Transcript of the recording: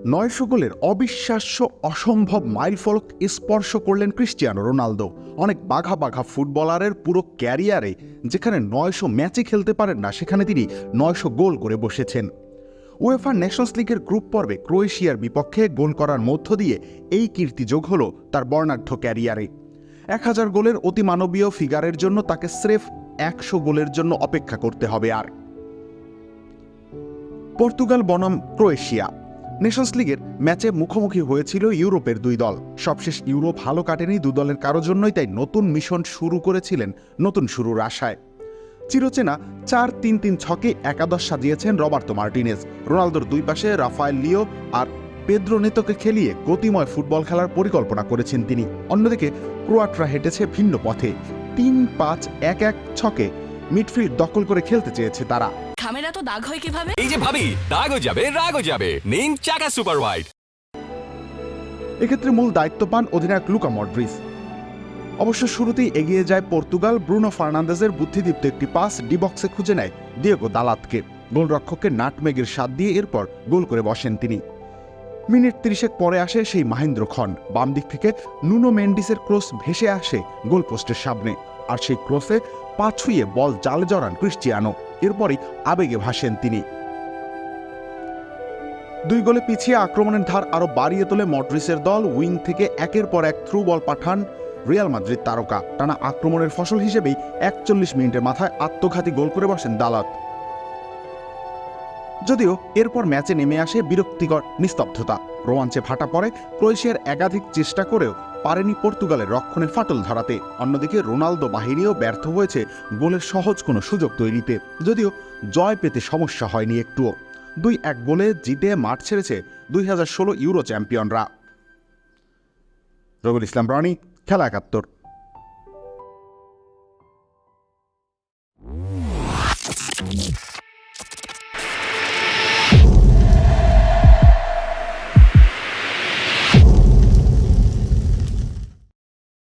900 গোলের অবিশ্বাস্য অসম্ভব মাইলফলক স্পর্শ করলেন ক্রিস্টিয়ানো রোনালদো। অনেক বাঘা বাঘা ফুটবলারের পুরো ক্যারিয়ারে যেখানে 900 ম্যাচে খেলতে পারেন না, সেখানে তিনি 900 গোল করে বসেছেন। উয়েফা নেশনস লিগের গ্রুপ পর্বে ক্রোয়েশিয়ার বিপক্ষে গোল করার মধ্য দিয়ে এই কীর্তি যোগ হল তার বর্ণাঢ্য ক্যারিয়ারে। 1000 গোলের অতিমানবীয় ফিগারের জন্য তাকে স্রেফ 100 গোলের জন্য অপেক্ষা করতে হবে। আর পর্তুগাল বনাম ক্রোয়েশিয়া নেশনস লিগের ম্যাচে মুখোমুখি হয়েছিল ইউরোপের দুই দল। সবশেষ ইউরো ভালো কাটেনি দু দলের কারো জন্যই, তাই নতুন মিশন শুরু করেছিলেন নতুন শুরুর আশায়। চিরচেনা 4-3-3 ছকে একাদশ সাজিয়েছেন রবার্তো মার্টিনেজ। রোনালদোর দুই পাশে রাফায়েল লিও আর পেদ্রো নেতোকে খেলিয়ে গতিময় ফুটবল খেলার পরিকল্পনা করেছেন তিনি। অন্যদিকে ক্রোয়াটরা হেঁটেছে ভিন্ন পথে। 3-5-1-1 ছকে মিডফিল্ড দখল করে খেলতে চেয়েছে তারা। খামেরা তো দাগ হয় কিভাবে? এই যে ভাবি, দাগও যাবে রাগও যাবে, নিন চাকা সুপার হোয়াইট। এক্ষেত্রে মূল দায়িত্ব পান অধিনায়ক লুকা মডরিচ। অবশ্য শুরুতেই এগিয়ে যায় পর্তুগাল। ব্রুনো ফার্নান্দেজের বুদ্ধিদীপ্ত একটি পাস ডি বক্সে খুঁজে নেয় দিয়েগো দালাতকে। গোলরক্ষককে নাটমেগের স্বাদ দিয়ে এরপর গোল করে বসেন তিনি। মিনিট 30 পরে আসে সেই মাহেন্দ্রক্ষণ। বাম দিক থেকে নুনো মেন্ডিসের ক্রস ভেসে আসে গোলপোস্টের সামনে, আর সেই ক্রসে পা ছুঁয়ে বল জালে জড়ান ক্রিস্টিয়ানো। এরপরই আবেগে ভাসেন তিনি। 2 গোলে পিছিয়ে আক্রমণের ধার আরো বাড়িয়ে তোলে মডরিচের দল। উইং থেকে একের পর এক থ্রু বল পাঠান রিয়াল মাদ্রিদ তারকা। টানা আক্রমণের ফসল হিসেবেই 41 মিনিটের মাথায় আত্মঘাতী গোল করে বসেন দালাত। যদিও এরপর ম্যাচে নেমে আসে বিরক্তিকর নিস্তব্ধতা। রোমাঞ্চে ভাটা পড়ে। ক্রোয়েশিয়ার একাধিক চেষ্টা করেও পারেনি পর্তুগালের রক্ষণে ফাটল ধরাতে। অন্যদিকে রোনালদো বাহিনীও ব্যর্থ হয়েছে গোলের সহজ কোনো সুযোগ তৈরিতে। যদিও জয় পেতে সমস্যা হয়নি একটুও। 2-1 গোলে জিতে মাঠ ছেড়েছে 2016 ইউরো চ্যাম্পিয়নরা। রবিউল ইসলাম রনি, খেলা 71।